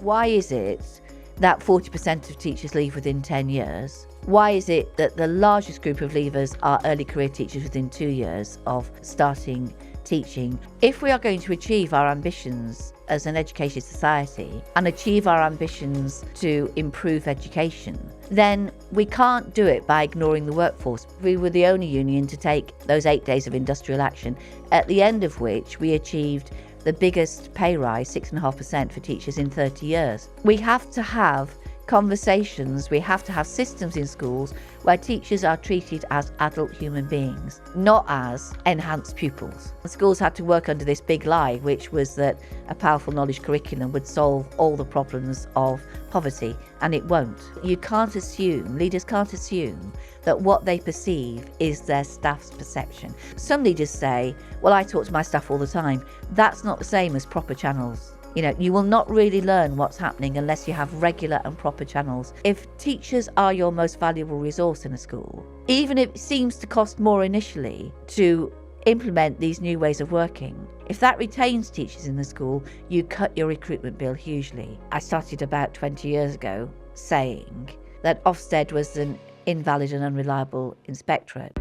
Why is it that 40% of teachers leave within 10 years? Why is it that the largest group of leavers are early career teachers within 2 years of starting teaching? If we are going to achieve our ambitions as an educated society and achieve our ambitions to improve education, then we can't do it by ignoring the workforce. We were the only union to take those 8 days of industrial action, at the end of which we achieved the biggest pay rise, 6.5% for teachers in 30 years. We have to have conversations, we have to have systems in schools where teachers are treated as adult human beings, not as enhanced pupils. The schools had to work under this big lie, which was that a powerful knowledge curriculum would solve all the problems of poverty, and it won't. You can't assume, leaders can't assume that what they perceive is their staff's perception. Some leaders say, well, I talk to my staff all the time. That's not the same as proper channels. You will not really learn what's happening unless you have regular and proper channels. If teachers are your most valuable resource in a school, even if it seems to cost more initially to implement these new ways of working, if that retains teachers in the school, you cut your recruitment bill hugely. I started about 20 years ago saying that Ofsted was an invalid and unreliable inspectorate.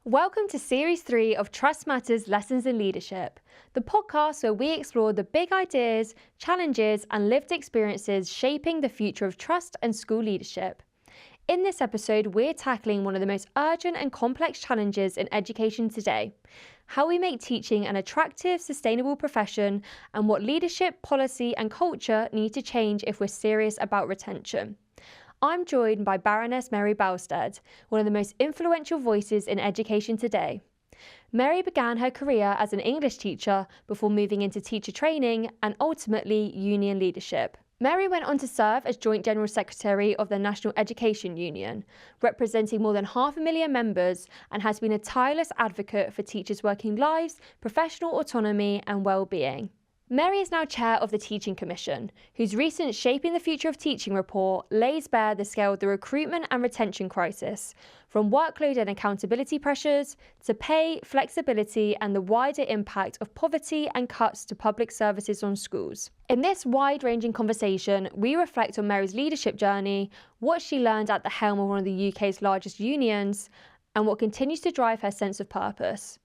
Welcome to Series 3 of Trust Matters Lessons in Leadership, the podcast where we explore the big ideas, challenges, and lived experiences shaping the future of trust and school leadership. In this episode, we're tackling one of the most urgent and complex challenges in education today: how we make teaching an attractive, sustainable profession, and what leadership, policy, and culture need to change if we're serious about retention. I'm joined by Baroness Mary Bousted, one of the most influential voices in education today. Mary began her career as an English teacher before moving into teacher training and ultimately union leadership. Mary went on to serve as Joint General Secretary of the National Education Union, representing more than 500,000 members, and has been a tireless advocate for teachers' working lives, professional autonomy and well-being. Mary is now chair of the Teaching Commission, whose recent Shaping the Future of Teaching report lays bare the scale of the recruitment and retention crisis, from workload and accountability pressures to pay, flexibility, and the wider impact of poverty and cuts to public services on schools. In this wide-ranging conversation, we reflect on Mary's leadership journey, what she learned at the helm of one of the UK's largest unions, and what continues to drive her sense of purpose.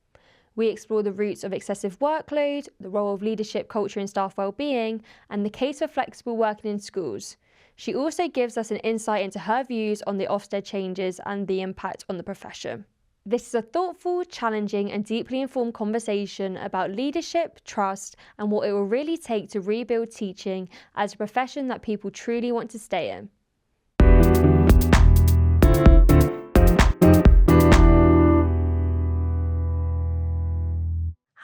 We explore the roots of excessive workload, the role of leadership culture in staff well-being, and the case for flexible working in schools. She also gives us an insight into her views on the Ofsted changes and the impact on the profession. This is a thoughtful, challenging, and deeply informed conversation about leadership, trust, and what it will really take to rebuild teaching as a profession that people truly want to stay in.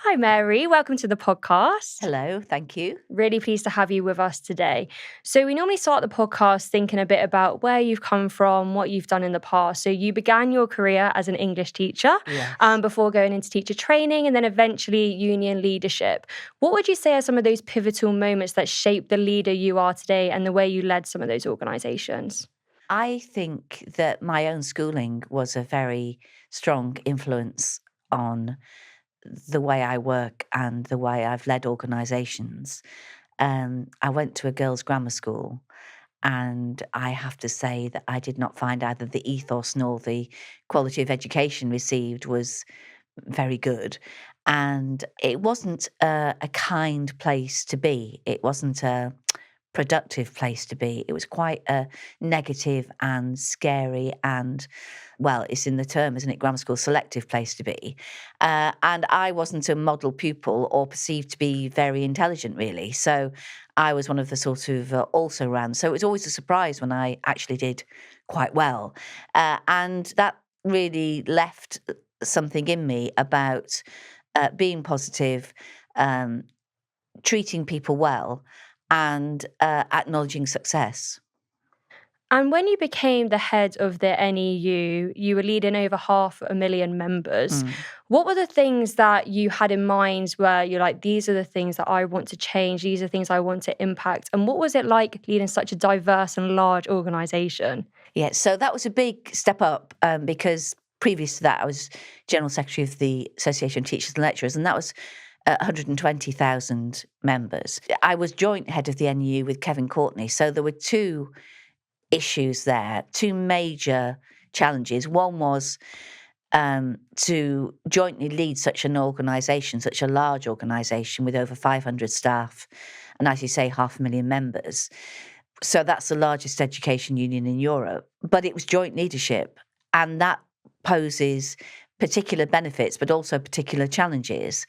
Hi Mary, welcome to the podcast. Hello, thank you. Really pleased to have you with us today. So we normally start the podcast thinking a bit about where you've come from, what you've done in the past. So you began your career as an English teacher, Yes. Before going into teacher training and then eventually union leadership. What would you say are some of those pivotal moments that shaped the leader you are today and the way you led some of those organisations? I think that my own schooling was a very strong influence on the way I work and the way I've led organisations. I went to a girls' grammar school, and I have to say that I did not find either the ethos nor the quality of education received was very good. And it wasn't a kind place to be. It wasn't a productive place to be. It was quite a negative and scary and, well, it's in the term, isn't it, grammar school, selective place to be. And I wasn't a model pupil or perceived to be very intelligent, really. So I was one of the sort of also-rans. So it was always a surprise when I actually did quite well. And that really left something in me about being positive, treating people well, and acknowledging success. And when you became the head of the NEU, you were leading over 500,000 members. What were the things that you had in mind where you're like, these are the things that I want to change, these are things I want to impact? And what was it like leading such a diverse and large organisation? Yeah, so that was a big step up because previous to that, I was General Secretary of the Association of Teachers and Lecturers, and that was 120,000 members. I was joint head of the NU with Kevin Courtney, so there were two issues there, two major challenges. One was to jointly lead such an organisation, such a large organisation with over 500 staff and, as you say, 500,000 members. So that's the largest education union in Europe. But it was joint leadership, and that poses particular benefits but also particular challenges.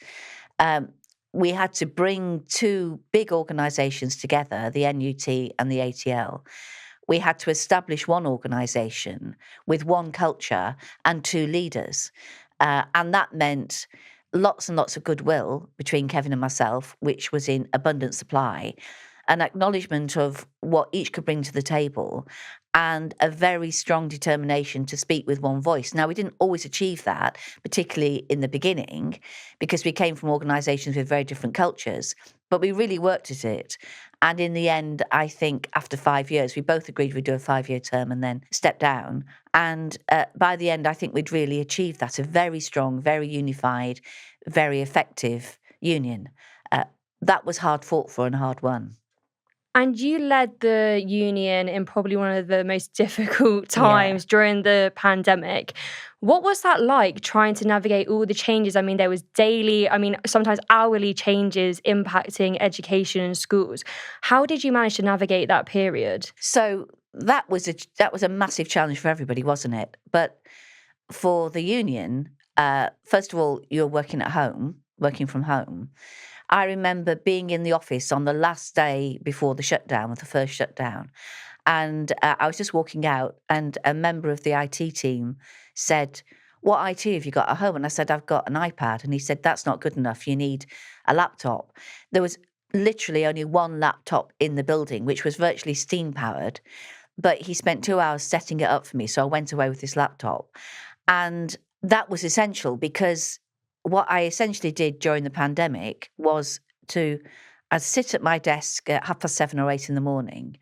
We had to bring two big organisations together, the NUT and the ATL. We had to establish one organisation with one culture and two leaders. And that meant lots and lots of goodwill between Kevin and myself, which was in abundant supply, an acknowledgement of what each could bring to the table, and a very strong determination to speak with one voice. Now, we didn't always achieve that, particularly in the beginning, because we came from organisations with very different cultures, but we really worked at it. And in the end, I think after 5 years, we both agreed we'd do a 5-year term and then step down. And by the end, I think we'd really achieved that, a very strong, very unified, very effective union. That was hard fought for and hard won. And you led the union in probably one of the most difficult times during the pandemic. What was that like, trying to navigate all the changes? I mean, there was daily, sometimes hourly changes impacting education in schools. How did you manage to navigate that period? So that was a massive challenge for everybody, wasn't it? But for the union, first of all, you're working from home. I remember being in the office on the last day before the shutdown, the first shutdown, and I was just walking out, and a member of the IT team said, "What IT have you got at home?" And I said, "I've got an iPad." And he said, "That's not good enough. You need a laptop." There was literally only one laptop in the building, which was virtually steam powered, but he spent 2 hours setting it up for me. So I went away with this laptop, and that was essential, because what I essentially did during the pandemic was I'd sit at my desk at 7:30 or 8 in the morning.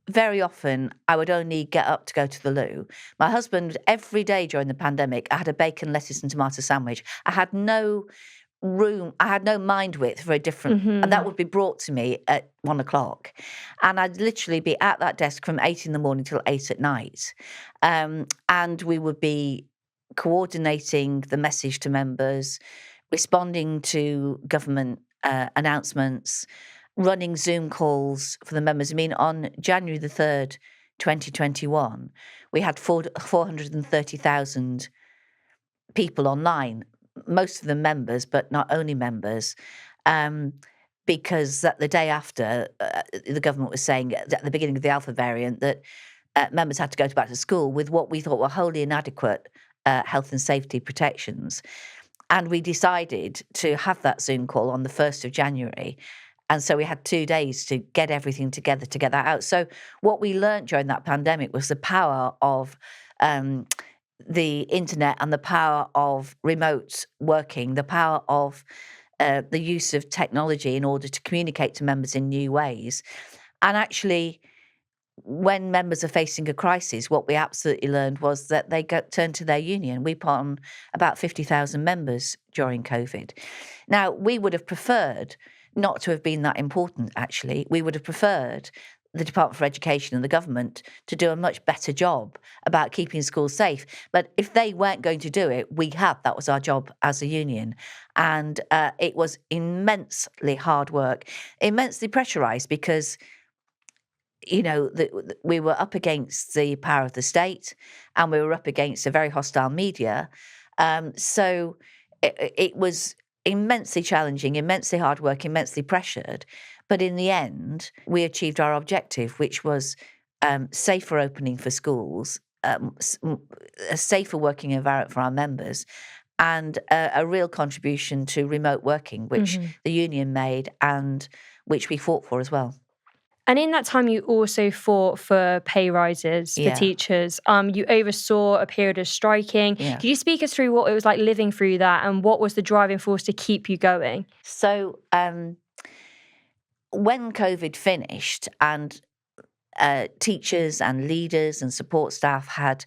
Very often, I would only get up to go to the loo. My husband, every day during the pandemic, I had a bacon, lettuce and tomato sandwich. I had no mind width for a different, and that would be brought to me at 1:00. And I'd literally be at that desk from 8 in the morning till 8 at night. And we would be coordinating the message to members, responding to government announcements, running Zoom calls for the members. I mean, on January the 3rd, 2021, we had 430,000 people online, most of them members, but not only members, because the day after, the government was saying at the beginning of the Alpha variant that members had to go back to school with what we thought were wholly inadequate health and safety protections. And we decided to have that Zoom call on the 1st of January. And so we had 2 days to get everything together to get that out. So what we learned during that pandemic was the power of the internet and the power of remote working, the power of the use of technology in order to communicate to members in new ways. And actually, when members are facing a crisis, what we absolutely learned was that they turn to their union. We put on about 50,000 members during COVID. Now, we would have preferred not to have been that important, actually. We would have preferred the Department for Education and the government to do a much better job about keeping schools safe. But if they weren't going to do it, that was our job as a union. And it was immensely hard work, immensely pressurised, because we were up against the power of the state, and we were up against a very hostile media. So it was immensely challenging, immensely hard work, immensely pressured. But in the end, we achieved our objective, which was safer opening for schools, a safer working environment for our members, and a real contribution to remote working, which the union made and which we fought for as well. And in that time, you also fought for pay rises for teachers. You oversaw a period of striking. Yeah. Could you speak us through what it was like living through that, and what was the driving force to keep you going? So when COVID finished and teachers and leaders and support staff had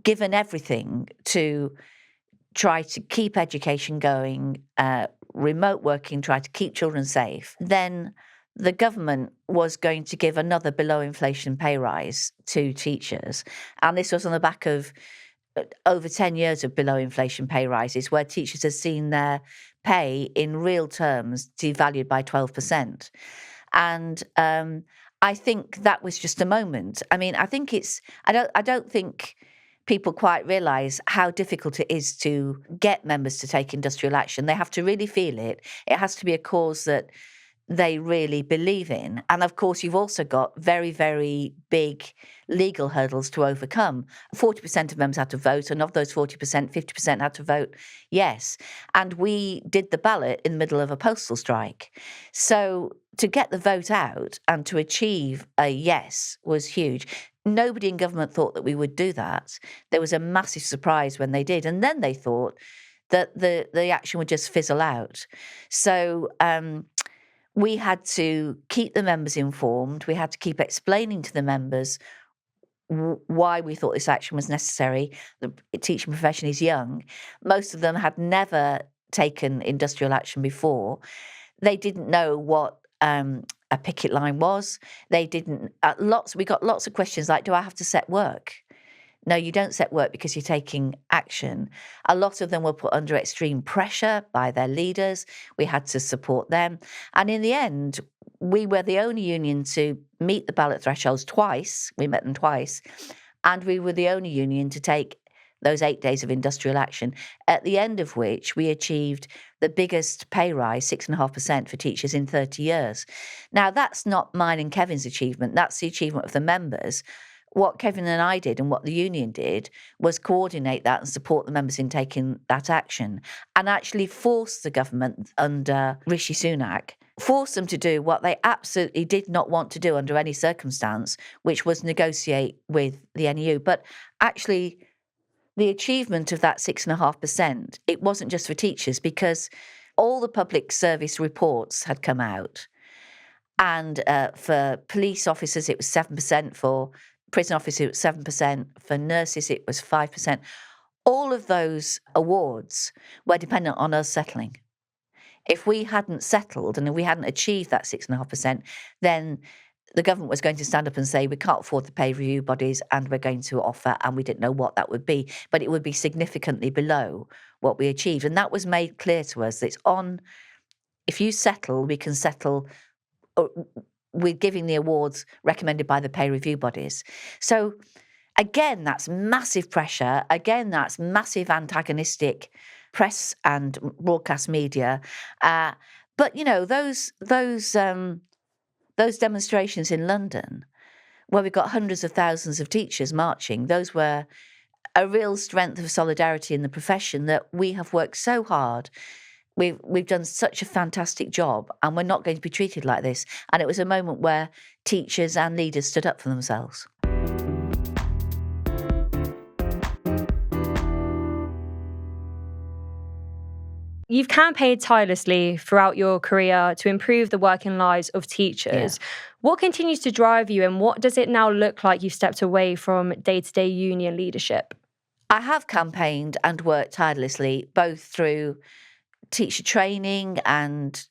given everything to try to keep education going, remote working, try to keep children safe, then the government was going to give another below inflation pay rise to teachers. And this was on the back of over 10 years of below inflation pay rises, where teachers have seen their pay in real terms devalued by 12%. And I think that was just a moment. I mean, I think I don't think people quite realise how difficult it is to get members to take industrial action. They have to really feel it. It has to be a cause that they really believe in. And of course, you've also got very, very big legal hurdles to overcome. 40% of members had to vote, and of those 40%, 50% had to vote yes. And we did the ballot in the middle of a postal strike. So to get the vote out and to achieve a yes was huge. Nobody in government thought that we would do that. There was a massive surprise when they did. And then they thought that the action would just fizzle out. So we had to keep the members informed. We had to keep explaining to the members why we thought this action was necessary. The teaching profession is young. Most of them had never taken industrial action before. They didn't know what a picket line was. They didn't. We got lots of questions like, "Do I have to set work?" No, you don't set work because you're taking action. A lot of them were put under extreme pressure by their leaders. We had to support them. And in the end, we were the only union to meet the ballot thresholds twice. We met them twice. And we were the only union to take those 8 days of industrial action, at the end of which we achieved the biggest pay rise, 6.5% for teachers in 30 years. Now, that's not mine and Kevin's achievement. That's the achievement of the members. What Kevin and I did and what the union did was coordinate that and support the members in taking that action, and actually force the government under Rishi Sunak, force them to do what they absolutely did not want to do under any circumstance, which was negotiate with the NEU. But actually, the achievement of that 6.5%, it wasn't just for teachers, because all the public service reports had come out. And for police officers, it was 7%, for prison officers, it was 7%, for nurses, it was 5%. All of those awards were dependent on us settling. If we hadn't settled and if we hadn't achieved that 6.5%, then the government was going to stand up and say, we can't afford the pay review bodies and we're going to offer, and we didn't know what that would be, but it would be significantly below what we achieved. And that was made clear to us. It's on, if you settle, we can settle. We're giving the awards recommended by the pay review bodies. So again, that's massive pressure. Again, that's massive antagonistic press and broadcast media. But you know, those demonstrations in London, where we got hundreds of thousands of teachers marching, those were a real strength of solidarity in the profession, that we have worked so hard. We've done such a fantastic job, and we're not going to be treated like this. And it was a moment where teachers and leaders stood up for themselves. You've campaigned tirelessly throughout your career to improve the working lives of teachers. Yeah. What continues to drive you, and what does it now look like you've stepped away from day-to-day union leadership? I have campaigned and worked tirelessly, both through teacher training and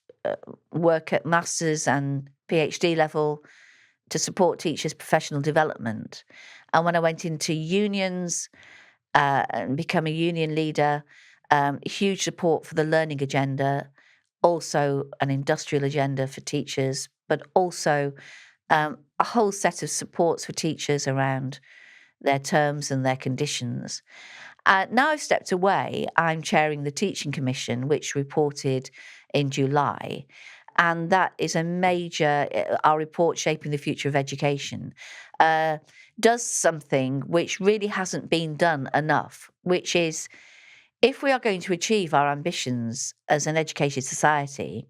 work at master's and PhD level to support teachers' professional development. And when I went into unions and become a union leader, huge support for the learning agenda, also an industrial agenda for teachers, but also a whole set of supports for teachers around their terms and their conditions. Now I've stepped away, I'm chairing the Teaching Commission, which reported in July. And that is a major, our report, Shaping the Future of Education, does something which really hasn't been done enough, which is, if we are going to achieve our ambitions as an educated society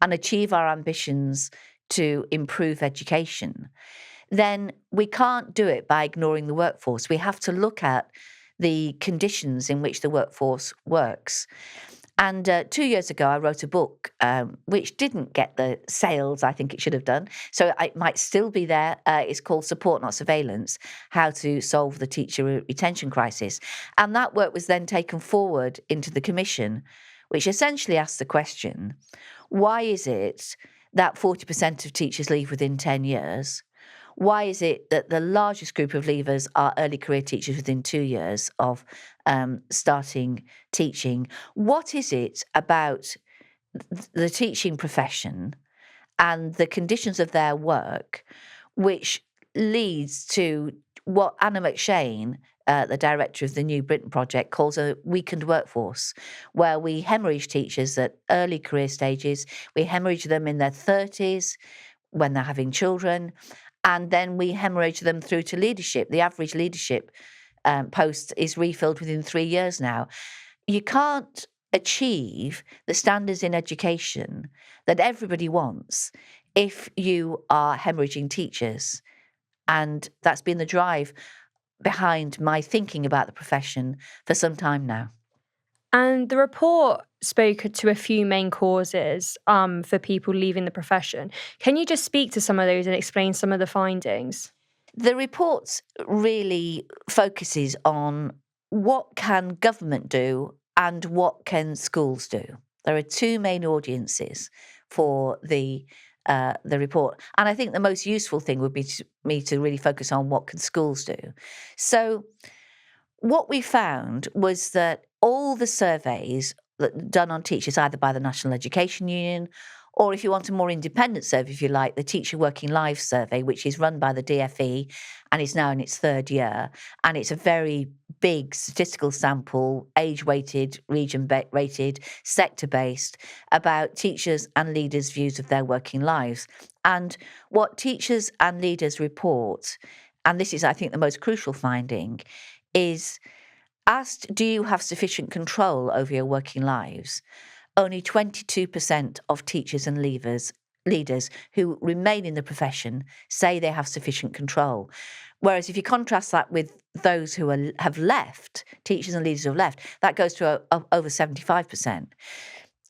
and achieve our ambitions to improve education, then we can't do it by ignoring the workforce. We have to look at the conditions in which the workforce works. And 2 years ago, I wrote a book which didn't get the sales I think it should have done. So it might still be there. It's called Support Not Surveillance, How to Solve the Teacher Retention Crisis. And that work was then taken forward into the commission, which essentially asks the question, why is it that 40% of teachers leave within 10 years? Why is it that the largest group of leavers are early career teachers within 2 years of starting teaching? What is it about the teaching profession and the conditions of their work which leads to what Anna McShane, the director of the New Britain Project, calls a weakened workforce, where we hemorrhage teachers at early career stages, we hemorrhage them in their 30s when they're having children, and then we hemorrhage them through to leadership. The average leadership post is refilled within 3 years now. You can't achieve the standards in education that everybody wants if you are hemorrhaging teachers. And that's been the drive behind my thinking about the profession for some time now. And the report spoke to a few main causes for people leaving the profession. Can you just speak to some of those and explain some of the findings? The report really focuses on what can government do and what can schools do. There are two main audiences for the report, and I think the most useful thing would be me to really focus on what can schools do. So what we found was that all the surveys that done on teachers, either by the National Education Union, or if you want a more independent survey, if you like, the Teacher Working Lives survey, which is run by the DFE and is now in its third year. And it's a very big statistical sample, age-weighted, region-rated, sector-based, about teachers and leaders' views of their working lives. And what teachers and leaders report, and this is, I think, the most crucial finding, is asked, do you have sufficient control over your working lives? Only 22% of teachers and leaders who remain in the profession say they have sufficient control. Whereas if you contrast that with those who have left, teachers and leaders who have left, that goes to over 75%.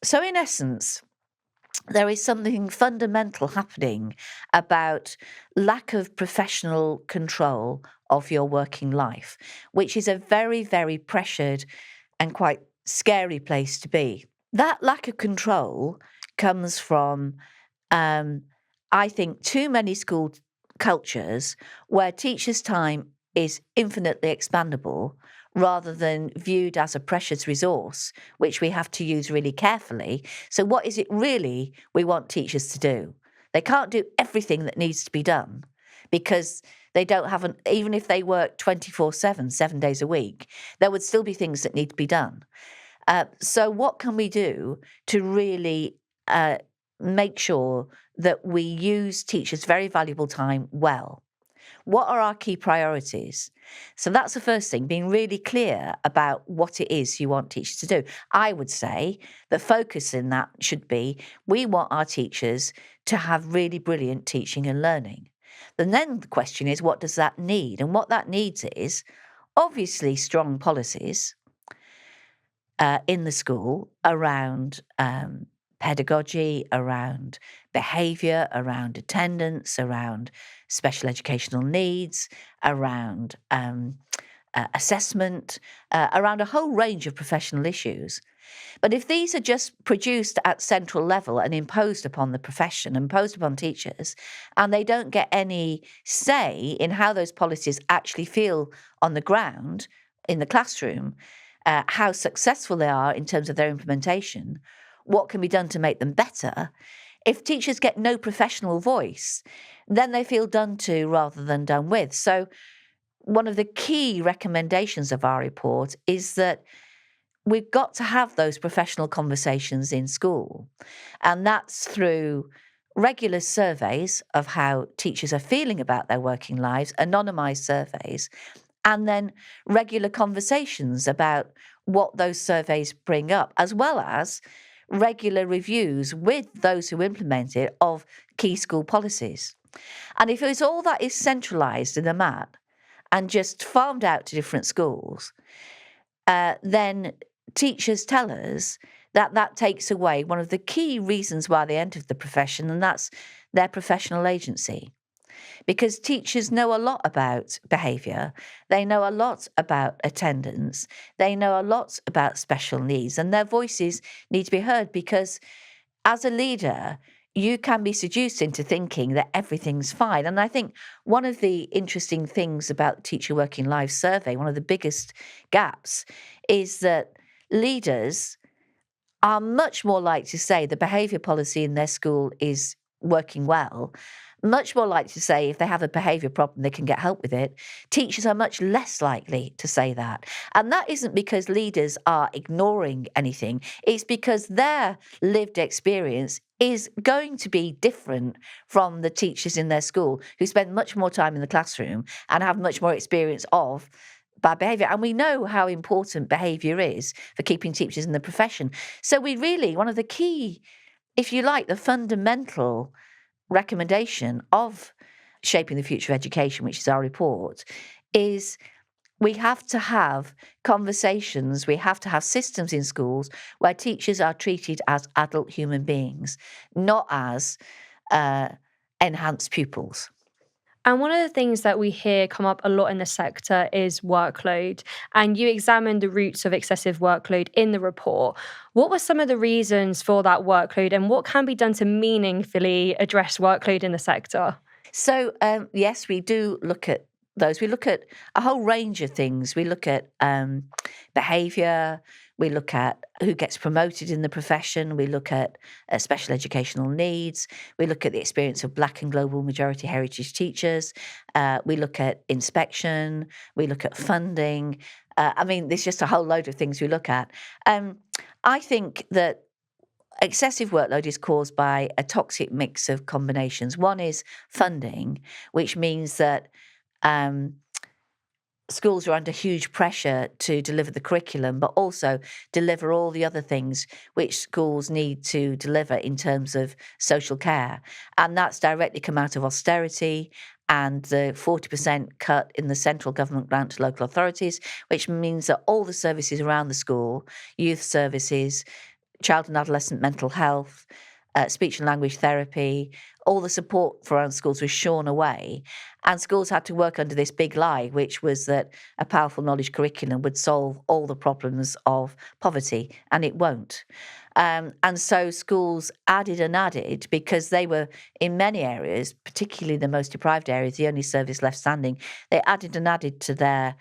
So in essence, there is something fundamental happening about lack of professional control of your working life, which is a very, very pressured and quite scary place to be. That lack of control comes from, I think, too many school cultures where teachers' time is infinitely expandable rather than viewed as a precious resource, which we have to use really carefully. So what is it really we want teachers to do? They can't do everything that needs to be done because they don't have even if they work 24/7, 7 days a week, there would still be things that need to be done. So what can we do to really make sure that we use teachers' very valuable time well? What are our key priorities? So that's the first thing, being really clear about what it is you want teachers to do. I would say the focus in that should be, we want our teachers to have really brilliant teaching and learning. And then the question is, what does that need? And what that needs is, obviously, strong policies in the school around pedagogy, around behaviour, around attendance, around special educational needs, around assessment, around a whole range of professional issues. But if these are just produced at central level and imposed upon the profession, imposed upon teachers, and they don't get any say in how those policies actually feel on the ground, in the classroom, how successful they are in terms of their implementation, what can be done to make them better. If teachers get no professional voice, then they feel done to rather than done with. So one of the key recommendations of our report is that we've got to have those professional conversations in school. And that's through regular surveys of how teachers are feeling about their working lives, anonymised surveys, and then regular conversations about what those surveys bring up, as well as regular reviews with those who implement it of key school policies. And if it's all that is centralised in the mat and just farmed out to different schools, then teachers tell us that takes away one of the key reasons why they entered the profession, and that's their professional agency. Because teachers know a lot about behaviour, they know a lot about attendance, they know a lot about special needs, and their voices need to be heard because as a leader, you can be seduced into thinking that everything's fine. And I think one of the interesting things about the Teacher Working Lives survey, one of the biggest gaps, is that leaders are much more likely to say the behaviour policy in their school is working well, much more likely to say if they have a behaviour problem, they can get help with it. Teachers are much less likely to say that. And that isn't because leaders are ignoring anything, it's because their lived experience is going to be different from the teachers in their school who spend much more time in the classroom and have much more experience of bad behaviour. And we know how important behaviour is for keeping teachers in the profession. So we really, one of the key, if you like, the fundamental recommendation of Shaping the Future of Education, which is our report, is we have to have conversations, we have to have systems in schools where teachers are treated as adult human beings, not as enhanced pupils. And one of the things that we hear come up a lot in the sector is workload. And you examined the roots of excessive workload in the report. What were some of the reasons for that workload, and what can be done to meaningfully address workload in the sector? So, yes, we do look at those. We look at a whole range of things. We look at behaviour. We look at who gets promoted in the profession. We look at special educational needs. We look at the experience of Black and global majority heritage teachers. We look at inspection. We look at funding. There's just a whole load of things we look at. I think that excessive workload is caused by a toxic mix of combinations. One is funding, which means that schools are under huge pressure to deliver the curriculum, but also deliver all the other things which schools need to deliver in terms of social care. And that's directly come out of austerity and the 40% cut in the central government grant to local authorities, which means that all the services around the school, youth services, child and adolescent mental health, speech and language therapy, all the support for our schools was shorn away. And schools had to work under this big lie, which was that a powerful knowledge curriculum would solve all the problems of poverty, and it won't. And so schools added and added because they were, in many areas, particularly the most deprived areas, the only service left standing, they added and added to their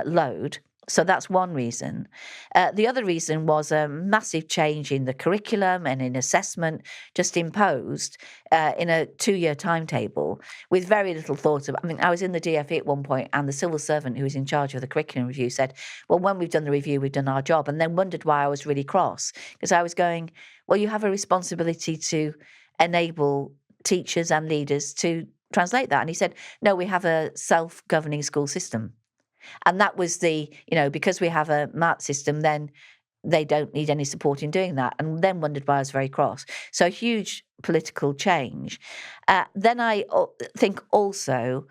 load. So that's one reason. The other reason was a massive change in the curriculum and in assessment, just imposed in a 2-year timetable with very little thought of. I was in the DfE at one point, and the civil servant who was in charge of the curriculum review said, well, when we've done the review, we've done our job, and then wondered why I was really cross, because I was going, well, you have a responsibility to enable teachers and leaders to translate that. And he said, no, we have a self-governing school system. And that was because we have a MAT system, then they don't need any support in doing that. And then wondered why I was very cross. So huge political change. Then I think also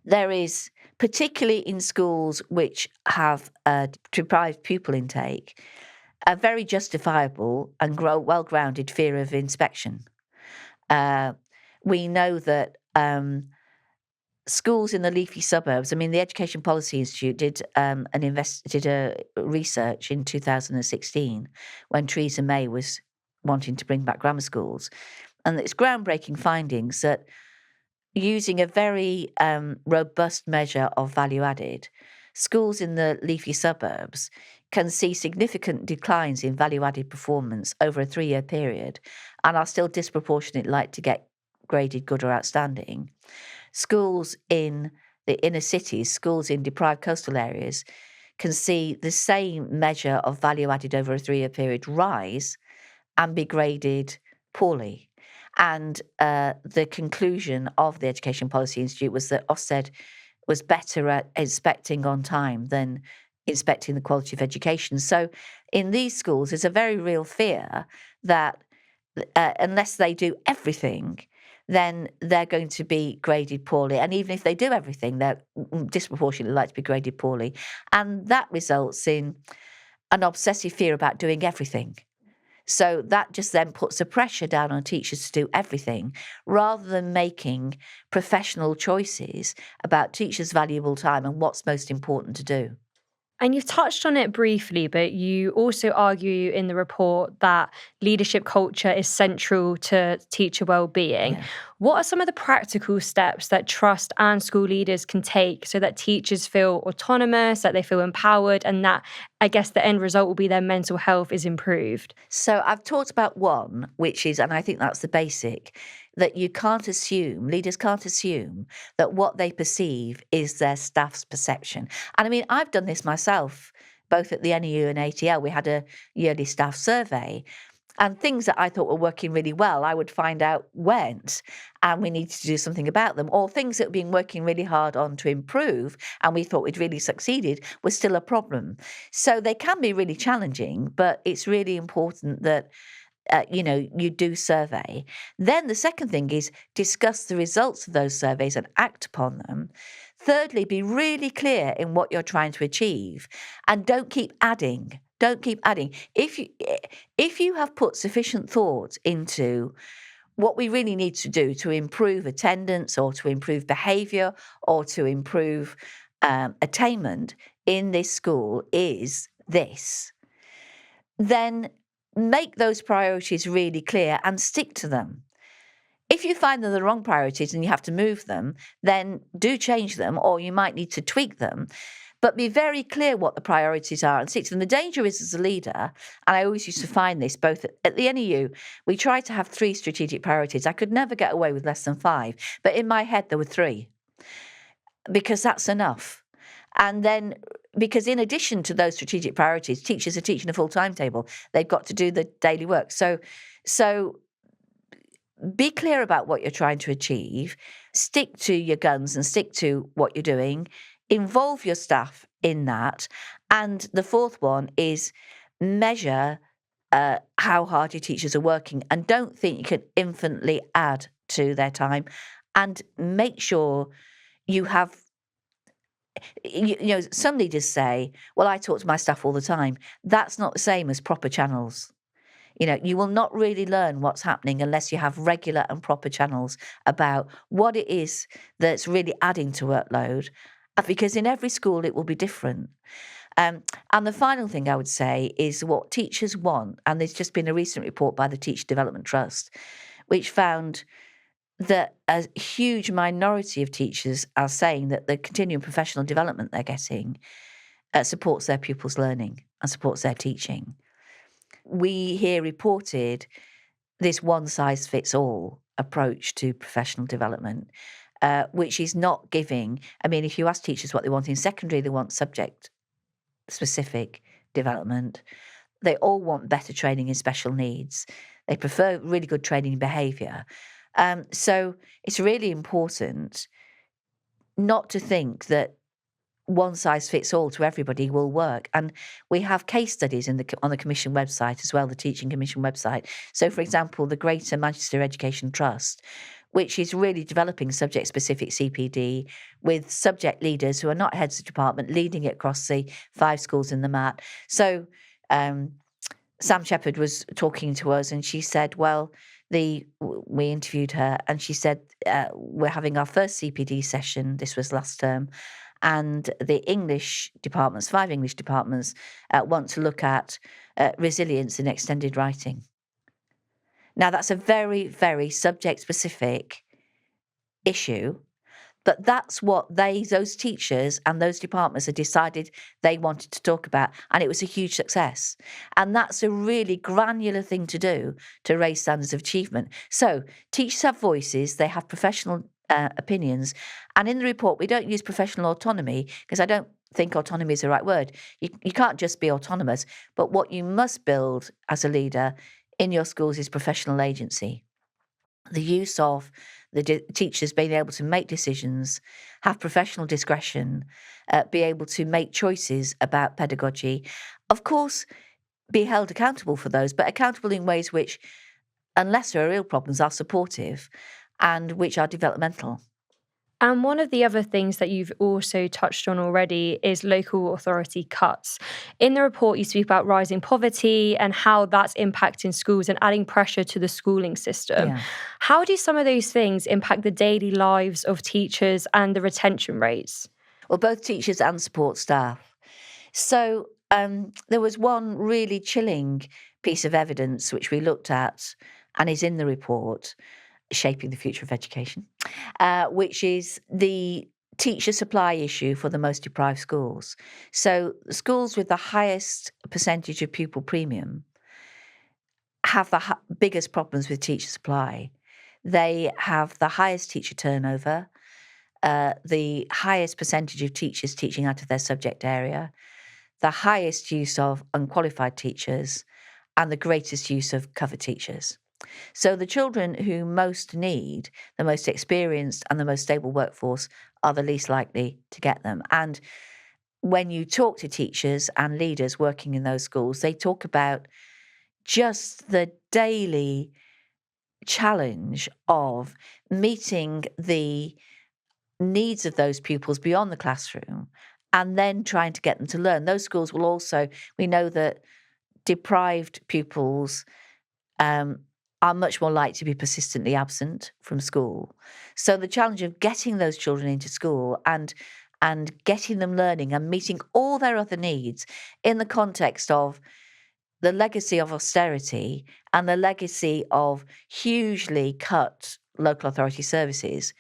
there is, particularly in schools which have deprived pupil intake, a very justifiable and well-grounded fear of inspection. We know that schools in the leafy suburbs, the Education Policy Institute did a research in 2016 when Theresa May was wanting to bring back grammar schools. And it's groundbreaking findings that using a very robust measure of value added, schools in the leafy suburbs can see significant declines in value added performance over a 3-year period and are still disproportionately likely to get graded good or outstanding. Schools in the inner cities, schools in deprived coastal areas can see the same measure of value added over a 3-year period rise and be graded poorly. And the conclusion of the Education Policy Institute was that Ofsted was better at inspecting on time than inspecting the quality of education. So in these schools, there's a very real fear that unless they do everything, then they're going to be graded poorly. And even if they do everything, they're disproportionately likely to be graded poorly. And that results in an obsessive fear about doing everything. So that just then puts the pressure down on teachers to do everything rather than making professional choices about teachers' valuable time and what's most important to do. And you've touched on it briefly, but you also argue in the report that leadership culture is central to teacher well-being. Yeah. What are some of the practical steps that trust and school leaders can take so that teachers feel autonomous, that they feel empowered, and that, I guess, the end result will be their mental health is improved? So I've talked about one, which is, and I think that's the basic, that leaders can't assume that what they perceive is their staff's perception. And I mean, I've done this myself, both at the NEU and ATL. We had a yearly staff survey, and things that I thought were working really well, I would find out weren't, and we needed to do something about them. Or things that we've been working really hard on to improve, and we thought we'd really succeeded, was still a problem. So they can be really challenging, but it's really important that you do survey. Then the second thing is discuss the results of those surveys and act upon them. Thirdly, be really clear in what you're trying to achieve, and don't keep adding. Don't keep adding. If you have put sufficient thought into what we really need to do to improve attendance or to improve behaviour or to improve attainment in this school is this, then make those priorities really clear and stick to them. If you find they're the wrong priorities and you have to move them, then do change them, or you might need to tweak them. But be very clear what the priorities are and stick to them. The danger is, as a leader, and I always used to find this both at the NEU, we tried to have 3 strategic priorities. I could never get away with less than 5, but in my head there were 3, because that's enough. And then, because in addition to those strategic priorities, teachers are teaching a full timetable. They've got to do the daily work. So be clear about what you're trying to achieve, stick to your guns and stick to what you're doing, involve your staff in that. And the fourth one is measure how hard your teachers are working, and don't think you can infinitely add to their time, and make sure you have, some leaders say, well, I talk to my staff all the time. That's not the same as proper channels. You will not really learn what's happening unless you have regular and proper channels about what it is that's really adding to workload, because in every school it will be different. And the final thing I would say is what teachers want, and there's just been a recent report by the Teacher Development Trust, which found that a huge minority of teachers are saying that the continuing professional development they're getting supports their pupils' learning and supports their teaching. We hear reported this one-size-fits-all approach to professional development, which is not giving. I mean, if you ask teachers what they want in secondary, they want subject-specific development. They all want better training in special needs. They prefer really good training in behaviour. So it's really important not to think that one size fits all to everybody will work. And we have case studies on the Commission website as well, the Teaching Commission website. So, for example, the Greater Manchester Education Trust, which is really developing subject-specific CPD with subject leaders who are not heads of department, leading it across the 5 schools in the MAT. So Sam Shepherd was talking to us, and she said, well, we interviewed her, and she said, we're having our first CPD session, this was last term, and the English departments, 5 English departments, want to look at resilience in extended writing. Now, that's a very, very subject-specific issue, but that's what those teachers and those departments had decided they wanted to talk about, and it was a huge success. And that's a really granular thing to do to raise standards of achievement. So teachers have voices, they have professional opinions, and in the report we don't use professional autonomy because I don't think autonomy is the right word. You can't just be autonomous, but what you must build as a leader in your schools is professional agency. The use of the teachers being able to make decisions, have professional discretion, be able to make choices about pedagogy. Of course, be held accountable for those, but accountable in ways which, unless there are real problems, are supportive and which are developmental. And one of the other things that you've also touched on already is local authority cuts. In the report, you speak about rising poverty and how that's impacting schools and adding pressure to the schooling system. Yeah. How do some of those things impact the daily lives of teachers and the retention rates? Well, both teachers and support staff. So there was one really chilling piece of evidence which we looked at and is in the report, Shaping the Future of Education, which is the teacher supply issue for the most deprived schools. So schools with the highest percentage of pupil premium have the biggest problems with teacher supply. They have the highest teacher turnover, the highest percentage of teachers teaching out of their subject area, the highest use of unqualified teachers, and the greatest use of cover teachers. So the children who most need the most experienced and the most stable workforce are the least likely to get them. And when you talk to teachers and leaders working in those schools, they talk about just the daily challenge of meeting the needs of those pupils beyond the classroom and then trying to get them to learn. Those schools will also, we know that deprived pupils are much more likely to be persistently absent from school. So the challenge of getting those children into school and getting them learning and meeting all their other needs in the context of the legacy of austerity and the legacy of hugely cut local authority services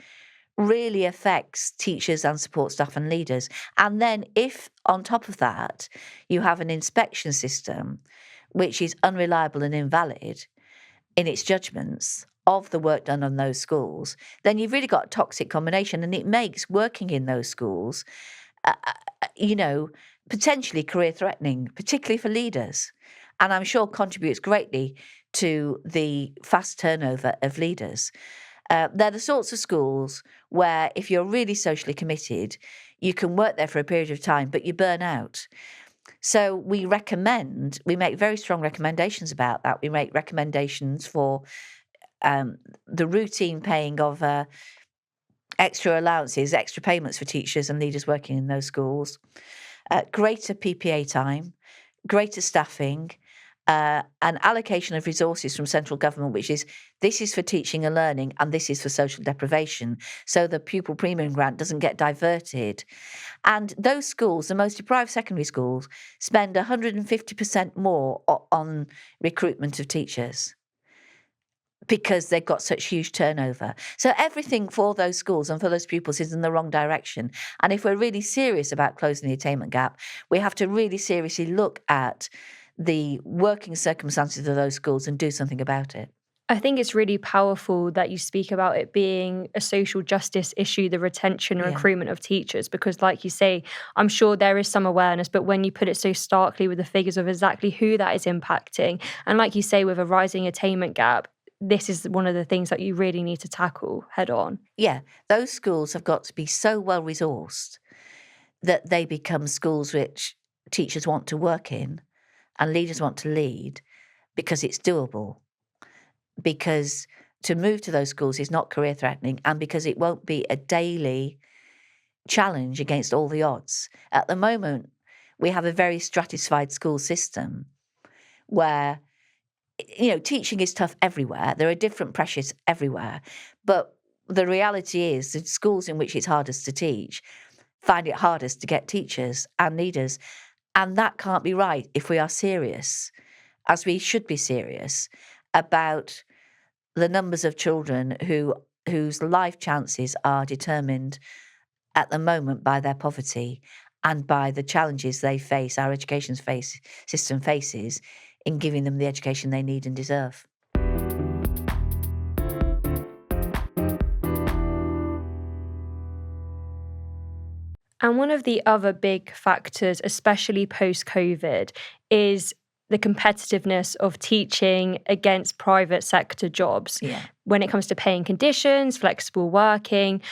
really affects teachers and support staff and leaders. And then if on top of that you have an inspection system which is unreliable and invalid in its judgments of the work done on those schools, then you've really got a toxic combination, and it makes working in those schools, potentially career threatening, particularly for leaders. And I'm sure contributes greatly to the fast turnover of leaders. They're the sorts of schools where if you're really socially committed, you can work there for a period of time, but you burn out. So we make very strong recommendations about that. We make recommendations for the routine paying of extra allowances, extra payments for teachers and leaders working in those schools, greater PPA time, greater staffing, an allocation of resources from central government, this is for teaching and learning and this is for social deprivation. So the pupil premium grant doesn't get diverted. And those schools, the most deprived secondary schools, spend 150% more on recruitment of teachers because they've got such huge turnover. So everything for those schools and for those pupils is in the wrong direction. And if we're really serious about closing the attainment gap, we have to really seriously look at the working circumstances of those schools and do something about it. I think it's really powerful that you speak about it being a social justice issue, the retention and recruitment of teachers, because like you say, I'm sure there is some awareness, but when you put it so starkly with the figures of exactly who that is impacting, and like you say, with a rising attainment gap, this is one of the things that you really need to tackle head on. Yeah, those schools have got to be so well resourced that they become schools which teachers want to work in and leaders want to lead because it's doable. Because to move to those schools is not career threatening and because it won't be a daily challenge against all the odds. At the moment, we have a very stratified school system where, teaching is tough everywhere. There are different pressures everywhere. But the reality is that schools in which it's hardest to teach find it hardest to get teachers and leaders. And that can't be right if we are serious, as we should be serious, about the numbers of children whose life chances are determined at the moment by their poverty and by the challenges they face, our education system faces, in giving them the education they need and deserve. And one of the other big factors, especially post-COVID, is the competitiveness of teaching against private sector jobs. Yeah. When it comes to paying conditions, flexible working,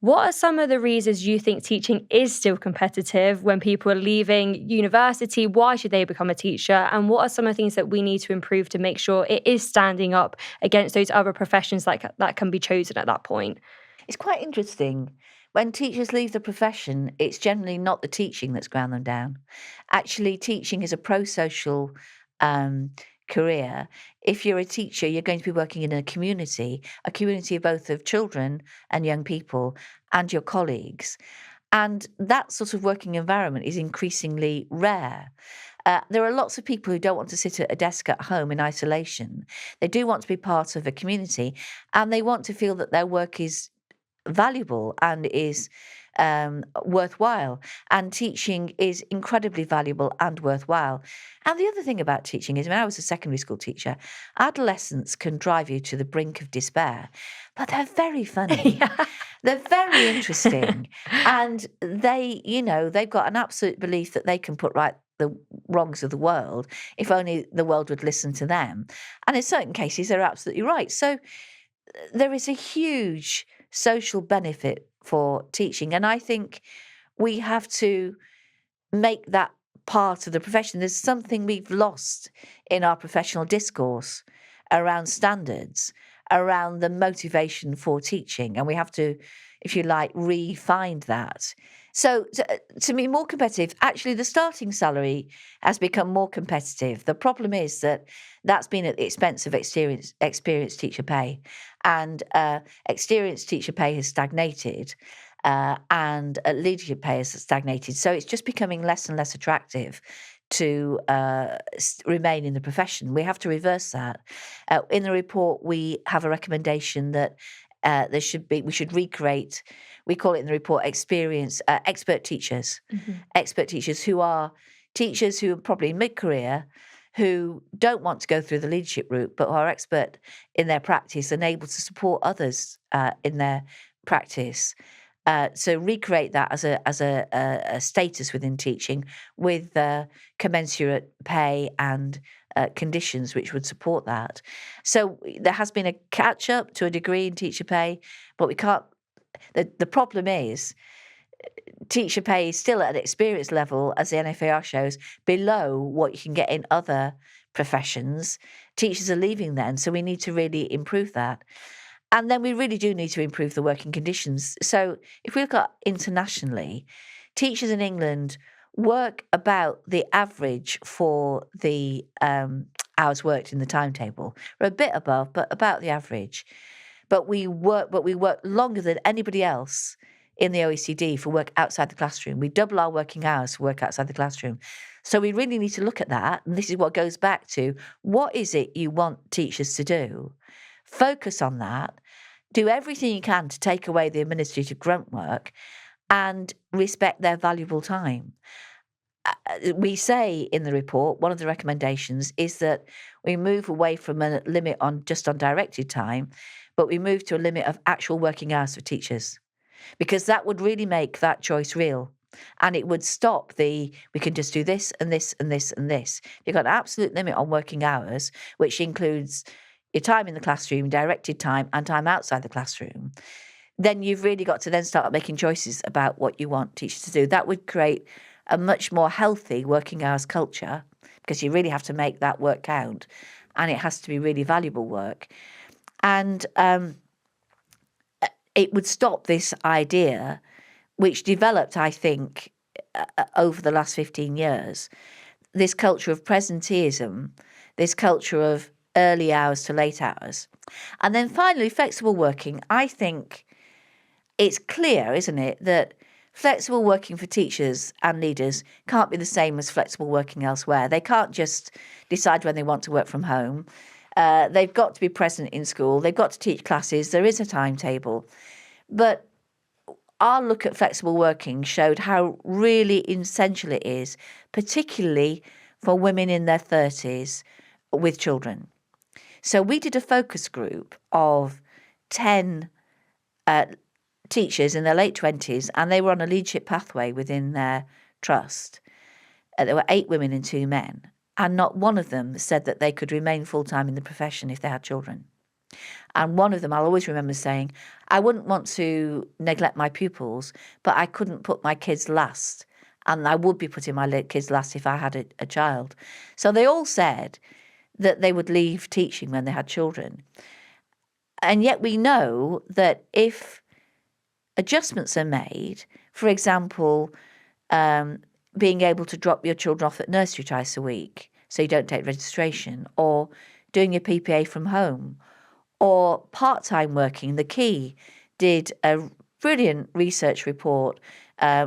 what are some of the reasons you think teaching is still competitive when people are leaving university? Why should they become a teacher? And what are some of the things that we need to improve to make sure it is standing up against those other professions that can be chosen at that point? It's quite interesting. When teachers leave the profession, it's generally not the teaching that's ground them down. Actually, teaching is a pro-social um, career. If you're a teacher, you're going to be working in a community both of children and young people and your colleagues. And that sort of working environment is increasingly rare. There are lots of people who don't want to sit at a desk at home in isolation. They do want to be part of a community, and they want to feel that their work is valuable and is worthwhile. And teaching is incredibly valuable and worthwhile. And the other thing about teaching is, when I was a secondary school teacher, adolescents can drive you to the brink of despair, but they're very funny. Yeah. They're very interesting. And they've got an absolute belief that they can put right the wrongs of the world if only the world would listen to them. And in certain cases, they're absolutely right. So there is a huge social benefit for teaching. And I think we have to make that part of the profession. There's something we've lost in our professional discourse around standards, around the motivation for teaching. And we have to, if you like, re-find that. So to be more competitive, actually the starting salary has become more competitive. The problem is that that's been at the expense of experienced teacher pay. And experienced teacher pay has stagnated. And leadership pay has stagnated. So it's just becoming less and less attractive to remain in the profession. We have to reverse that. In the report, we have a recommendation that we should recreate, we call it in the report, expert teachers. Mm-hmm. Expert teachers who are probably mid-career, who don't want to go through the leadership route, but who are expert in their practice and able to support others in their practice. So recreate that as a status within teaching with commensurate pay and conditions which would support that. So there has been a catch up to a degree in teacher pay, but we can't. The problem is teacher pay is still at an experience level, as the NFAR shows, below what you can get in other professions. Teachers are leaving then, so we need to really improve that. And then we really do need to improve the working conditions. So if we look at internationally, teachers in England work about the average for the hours worked in the timetable. We're a bit above, but about the average. But we work longer than anybody else in the OECD for work outside the classroom. We double our working hours for work outside the classroom. So we really need to look at that. And this is what goes back to, what is it you want teachers to do? Focus on that. Do everything you can to take away the administrative grunt work and respect their valuable time. We say in the report, one of the recommendations is that we move away from a limit on directed time, but we move to a limit of actual working hours for teachers, because that would really make that choice real. And it would stop we can just do this and this and this and this. You've got an absolute limit on working hours, which includes your time in the classroom, directed time, and time outside the classroom. Then you've really got to then start making choices about what you want teachers to do. That would create a much more healthy working hours culture, because you really have to make that work count, and it has to be really valuable work. And it would stop this idea, which developed, I think, over the last 15 years, this culture of presenteeism, this culture of early hours to late hours. And then finally, flexible working. I think it's clear, isn't it, that flexible working for teachers and leaders can't be the same as flexible working elsewhere. They can't just decide when they want to work from home. They've got to be present in school. They've got to teach classes. There is a timetable. But our look at flexible working showed how really essential it is, particularly for women in their 30s with children. So we did a focus group of 10 teachers in their late 20s, and they were on a leadership pathway within their trust. There were 8 women and 2 men, and not one of them said that they could remain full-time in the profession if they had children. And one of them, I'll always remember saying, I wouldn't want to neglect my pupils, but I couldn't put my kids last. And I would be putting my kids last if I had a child. So they all said that they would leave teaching when they had children. And yet we know that if adjustments are made, for example, being able to drop your children off at nursery twice a week so you don't take registration, or doing your PPA from home, or part-time working. The Key did a brilliant research report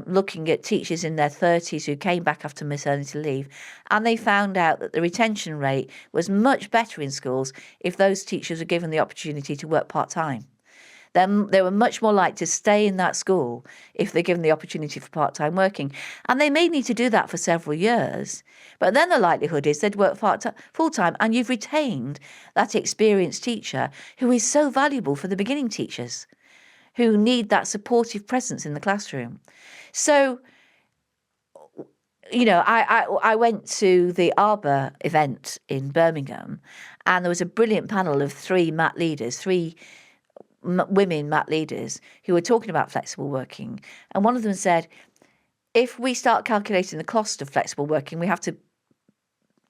looking at teachers in their 30s who came back after maternity leave, and they found out that the retention rate was much better in schools if those teachers were given the opportunity to work part-time. Then they were much more likely to stay in that school if they're given the opportunity for part-time working. And they may need to do that for several years. But then the likelihood is they'd work full-time, and you've retained that experienced teacher who is so valuable for the beginning teachers who need that supportive presence in the classroom. So, I went to the Arbor event in Birmingham, and there was a brilliant panel of three women MAT leaders who were talking about flexible working. And one of them said, if we start calculating the cost of flexible working, we have to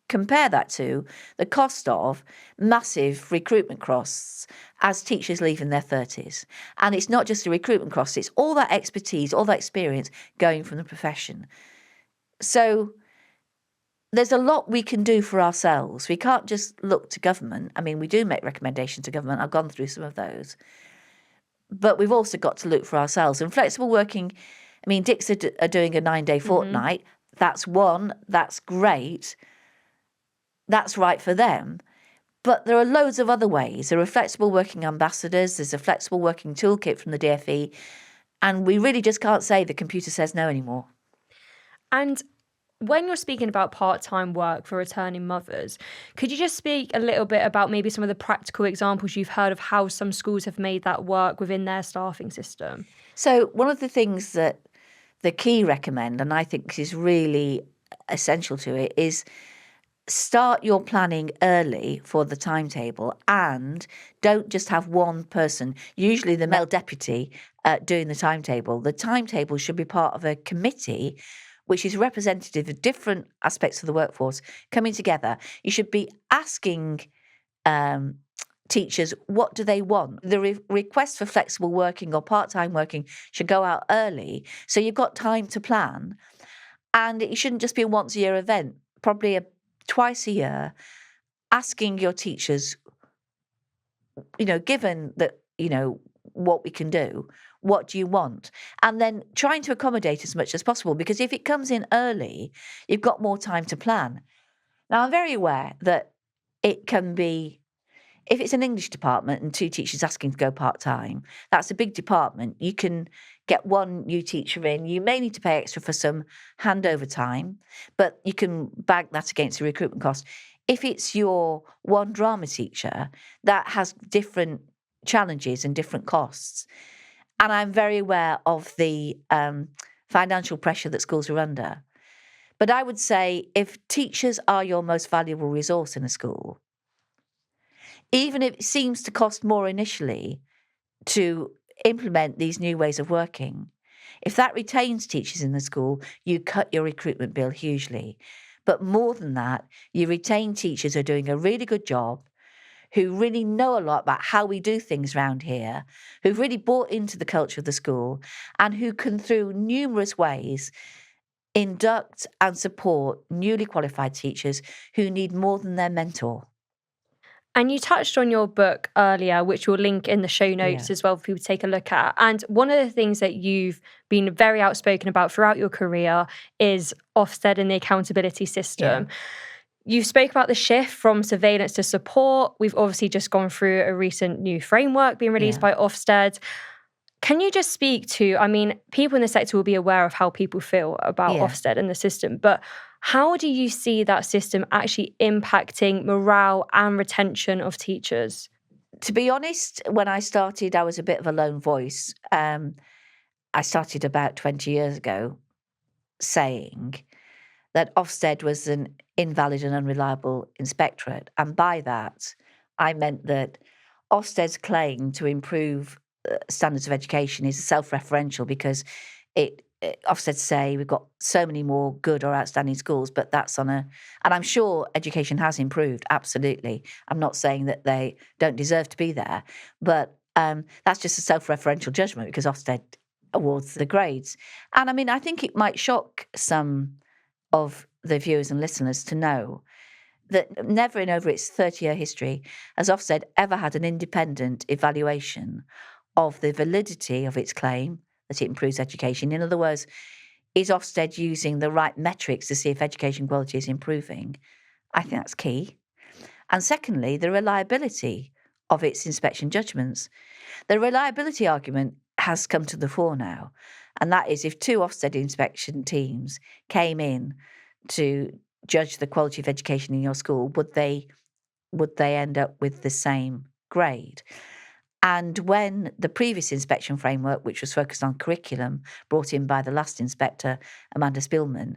compare that to the cost of massive recruitment costs as teachers leave in their 30s. And it's not just the recruitment costs, it's all that expertise, all that experience going from the profession. So there's a lot we can do for ourselves. We can't just look to government. I mean, we do make recommendations to government. I've gone through some of those. But we've also got to look for ourselves. And flexible working, I mean, Dicks are doing a 9-day fortnight. That's one. That's great. That's right for them. But there are loads of other ways. There are flexible working ambassadors. There's a flexible working toolkit from the DfE. And we really just can't say the computer says no anymore. And when you're speaking about part-time work for returning mothers, could you just speak a little bit about maybe some of the practical examples you've heard of how some schools have made that work within their staffing system? So one of the things that the Key recommend, and I think is really essential to it, is start your planning early for the timetable, and don't just have one person, usually the male deputy, doing the timetable. The timetable should be part of a committee which is representative of different aspects of the workforce coming together. You should be asking teachers, what do they want? The request for flexible working or part-time working should go out early, so you've got time to plan. And it shouldn't just be a once-a-year event, probably twice a year, asking your teachers, given that, what we can do, what do you want? And then trying to accommodate as much as possible, because if it comes in early, you've got more time to plan. Now, I'm very aware that it can be, if it's an English department and 2 teachers asking to go part-time, that's a big department. You can get one new teacher in. You may need to pay extra for some handover time, but you can bag that against the recruitment cost. If it's your one drama teacher, that has different challenges and different costs. And I'm very aware of the financial pressure that schools are under. But I would say if teachers are your most valuable resource in a school, even if it seems to cost more initially to implement these new ways of working, if that retains teachers in the school, you cut your recruitment bill hugely. But more than that, you retain teachers who are doing a really good job, who really know a lot about how we do things around here, who've really bought into the culture of the school, and who can, through numerous ways, induct and support newly qualified teachers who need more than their mentor. And you touched on your book earlier, which we'll link in the show notes as well for people to take a look at. And one of the things that you've been very outspoken about throughout your career is Ofsted and the accountability system. Yeah. You spoke about the shift from surveillance to support. We've obviously just gone through a recent new framework being released by Ofsted. Can you just speak to, people in the sector will be aware of how people feel about Ofsted and the system, but how do you see that system actually impacting morale and retention of teachers? To be honest, when I started, I was a bit of a lone voice. I started about 20 years ago saying that Ofsted was an invalid and unreliable inspectorate. And by that, I meant that Ofsted's claim to improve standards of education is self-referential, because Ofsted say we've got so many more good or outstanding schools, but that's and I'm sure education has improved, absolutely. I'm not saying that they don't deserve to be there, but that's just a self-referential judgment, because Ofsted awards the grades. And I mean, I think it might shock some of the viewers and listeners to know that never in over its 30-year history has Ofsted ever had an independent evaluation of the validity of its claim that it improves education. In other words, is Ofsted using the right metrics to see if education quality is improving? I think that's key. And secondly, the reliability of its inspection judgments. The reliability argument has come to the fore now, and that is if two Ofsted inspection teams came in to judge the quality of education in your school, would they end up with the same grade? And when the previous inspection framework, which was focused on curriculum, brought in by the last inspector, Amanda Spillman,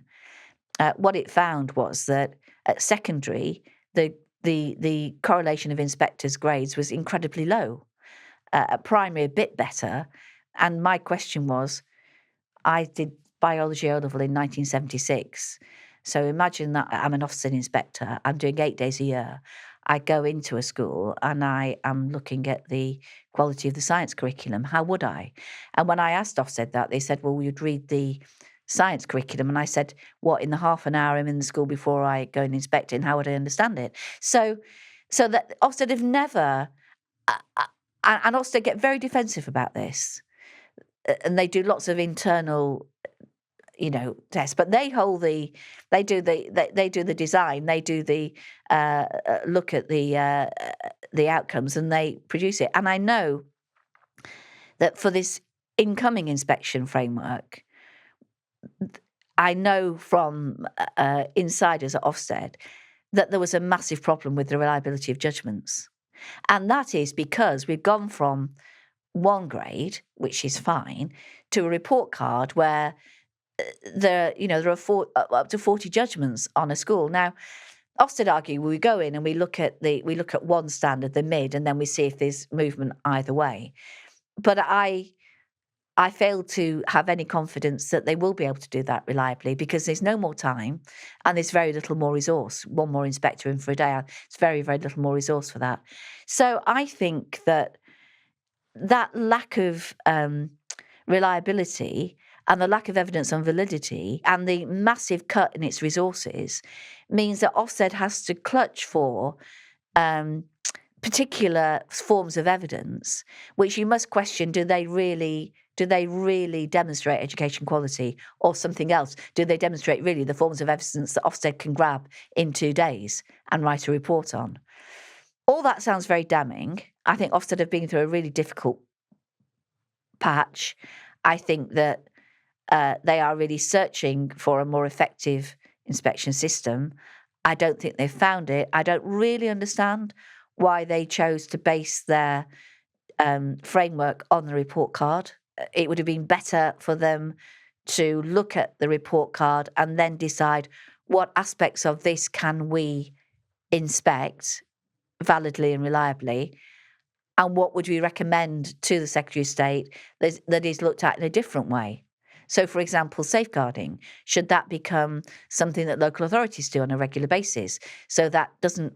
what it found was that at secondary, the correlation of inspectors' grades was incredibly low. At primary, a bit better. And my question was, I did biology O-level in 1976. So imagine that I'm an Ofsted inspector. I'm doing 8 days a year. I go into a school and I am looking at the quality of the science curriculum. How would I? And when I asked Ofsted that, they said, well, you'd read the science curriculum. And I said, what, in the half an hour I'm in the school before I go and inspect it, and how would I understand it? So that Ofsted have never, and Ofsted get very defensive about this. And they do lots of internal tests, but they do the design, they do the look at the outcomes, and they produce it. And I know that for this incoming inspection framework, I know from insiders at Ofsted that there was a massive problem with the reliability of judgments, and that is because we've gone from one grade, which is fine, to a report card where there are up to 40 judgments on a school. Now, Ofsted argue we go in and we look at one standard, the mid, and then we see if there's movement either way. But I fail to have any confidence that they will be able to do that reliably, because there's no more time and there's very little more resource. One more inspector in for a day, it's very, very little more resource for that. So I think that lack of reliability and the lack of evidence on validity and the massive cut in its resources means that Ofsted has to clutch for particular forms of evidence, which you must question: do they really demonstrate education quality, or something else? Do they demonstrate really the forms of evidence that Ofsted can grab in 2 days and write a report on? All that sounds very damning. I think Ofsted have been through a really difficult patch. I think that they are really searching for a more effective inspection system. I don't think they've found it. I don't really understand why they chose to base their framework on the report card. It would have been better for them to look at the report card and then decide what aspects of this can we inspect validly and reliably, and what would we recommend to the Secretary of State that is looked at in a different way. So, for example, safeguarding, should that become something that local authorities do on a regular basis, so that doesn't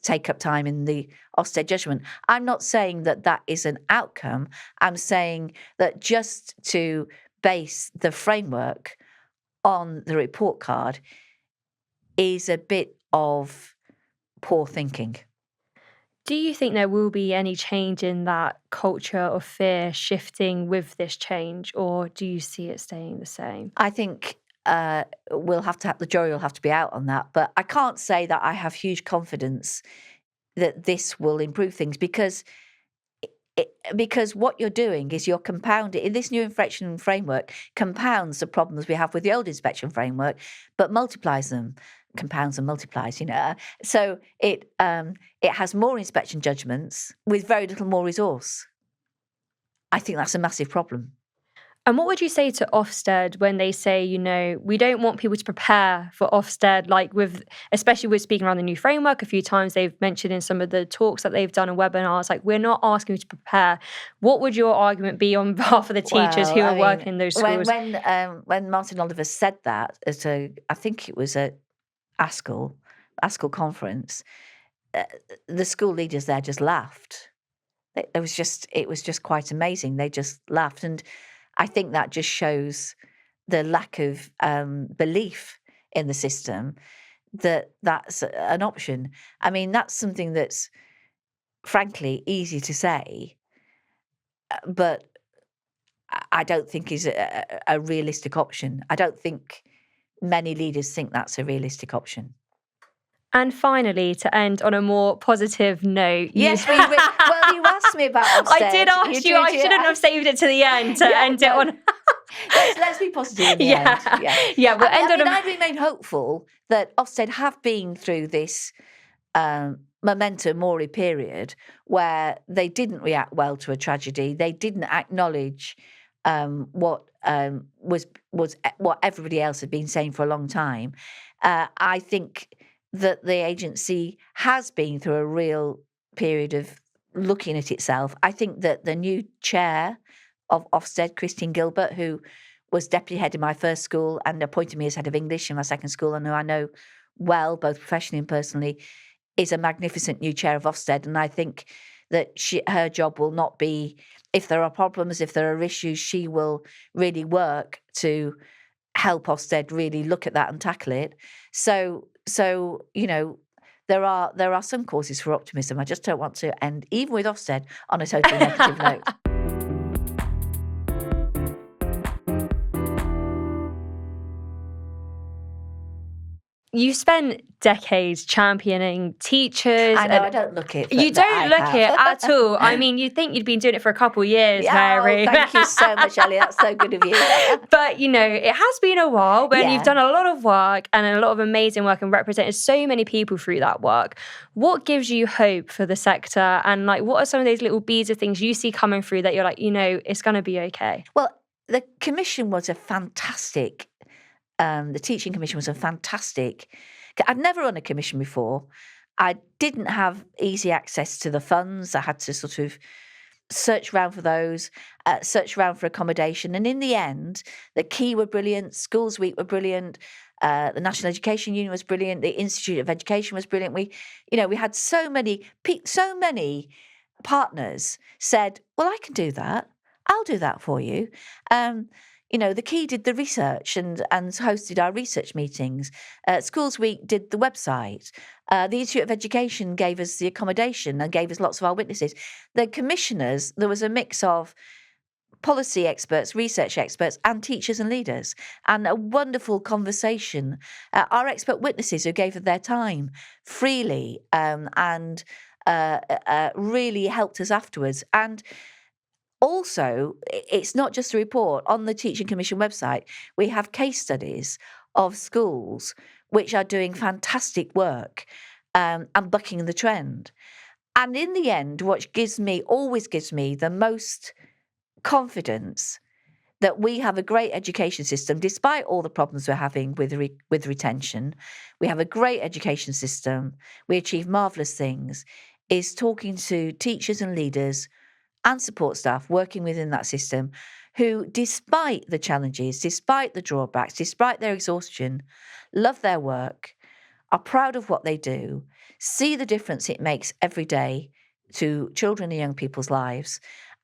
take up time in the Ofsted judgment? I'm not saying that that is an outcome. I'm saying that just to base the framework on the report card is a bit of poor thinking. Do you think there will be any change in that culture of fear shifting with this change, or do you see it staying the same? I think the jury will have to be out on that, but I can't say that I have huge confidence that this will improve things, because what you're doing is you're compounding. This new inspection framework compounds the problems we have with the old inspection framework, but multiplies them. Compounds and multiplies, So it has more inspection judgments with very little more resource. I think that's a massive problem. And what would you say to Ofsted when they say, we don't want people to prepare for Ofsted, especially with speaking around the new framework a few times, they've mentioned in some of the talks that they've done and webinars, we're not asking you to prepare. What would your argument be on behalf of the teachers who are working in those schools? When Martin Oliver said that, I think it was at ASCL conference, the school leaders there just laughed. It was just quite amazing. They just laughed. And I think that just shows the lack of belief in the system that that's an option. I mean, that's something that's frankly easy to say, but I don't think is a realistic option. I don't think many leaders think that's a realistic option. And finally, to end on a more positive note. Yes, well, you asked me about Ofsted. I did ask you. I shouldn't have saved it to the end to end it on. Let's be positive in the end. Yeah. We'll I remain hopeful that Ofsted have been through this memento mori period where they didn't react well to a tragedy. They didn't acknowledge what what everybody else had been saying for a long time. I think that the agency has been through a real period of looking at itself. I think that the new chair of Ofsted, Christine Gilbert, who was deputy head in my first school and appointed me as head of English in my second school, and who I know well, both professionally and personally, is a magnificent new chair of Ofsted. And I think that her job will not be, if there are problems, if there are issues, she will really work to help Ofsted really look at that and tackle it. So there are some causes for optimism. I just don't want to end, even with Ofsted, on a totally negative note. You spent decades championing teachers. I know, I don't look it. You don't look it at all. I mean, you'd think you'd been doing it for a couple of years, Mary. Oh, thank you so much, Ellie. That's so good of you. But, it has been a while, but you've done a lot of work and a lot of amazing work and represented so many people through that work. What gives you hope for the sector? And, what are some of those little beads of things you see coming through that you're like, it's going to be okay? Well, the commission was a fantastic the Teaching Commission was a fantastic. I'd never run a commission before. I didn't have easy access to the funds. I had to sort of search around for those, search around for accommodation. And in the end, the Key were brilliant, Schools Week were brilliant, the National Education Union was brilliant, the Institute of Education was brilliant. We had so many partners said, well, I can do that. I'll do that for you. The Key did the research and hosted our research meetings. Schools Week did the website. The Institute of Education gave us the accommodation and gave us lots of our witnesses. The commissioners, there was a mix of policy experts, research experts, and teachers and leaders, and a wonderful conversation. Our expert witnesses who gave of their time freely and really helped us afterwards. And also, it's not just a report. On the Teaching Commission website, we have case studies of schools which are doing fantastic work and bucking the trend. And in the end, what always gives me the most confidence that we have a great education system, despite all the problems we're having with retention. We have a great education system. We achieve marvellous things, is talking to teachers and leaders and support staff working within that system who, despite the challenges, despite the drawbacks, despite their exhaustion, love their work, are proud of what they do, see the difference it makes every day to children and young people's lives,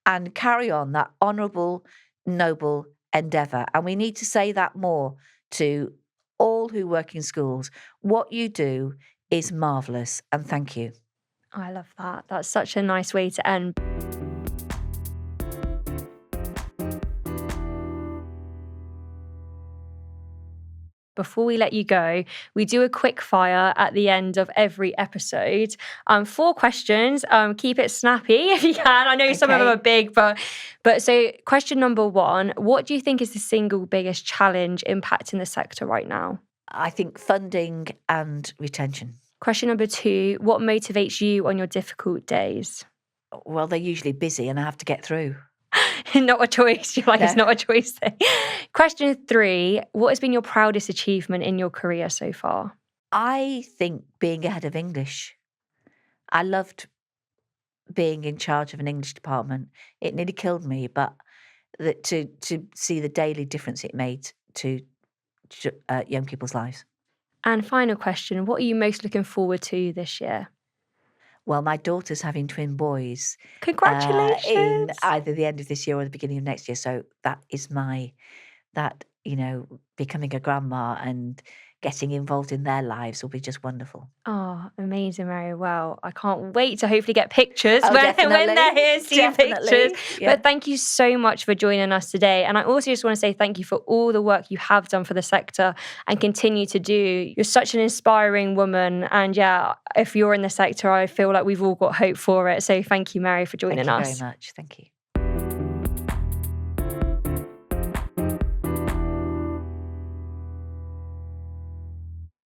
and carry on that honourable, noble endeavour. And we need to say that more to all who work in schools. What you do is marvellous, and thank you. I love that. That's such a nice way to end. Before we let you go, we do a quick fire at the end of every episode. 4 questions. Keep it snappy if you can. I know some of them are big, but so question number 1, what do you think is the single biggest challenge impacting the sector right now? I think funding and retention. Question number 2, what motivates you on your difficult days? Well, they're usually busy and I have to get through. Not a choice. You're like, no. It's not a choice thing. Question 3, what has been your proudest achievement in your career so far? I think being a head of English. I loved being in charge of an English department. It nearly killed me, but to see the daily difference it made to young people's lives. And final question, what are you most looking forward to this year? Well, my daughter's having twin boys Congratulations. in either the end of this year or the beginning of next year. So that is becoming a grandma and getting involved in their lives will be just wonderful. Oh, amazing, Mary. Well, I can't wait to hopefully get pictures Oh, when definitely. they're here, see Definitely. pictures. Yeah. But thank you so much for joining us today. And I also just want to say thank you for all the work you have done for the sector and continue to do. You're such an inspiring woman. And yeah, if you're in the sector, I feel like we've all got hope for it. So thank you, Mary, for joining us. Thank you very much. Thank you.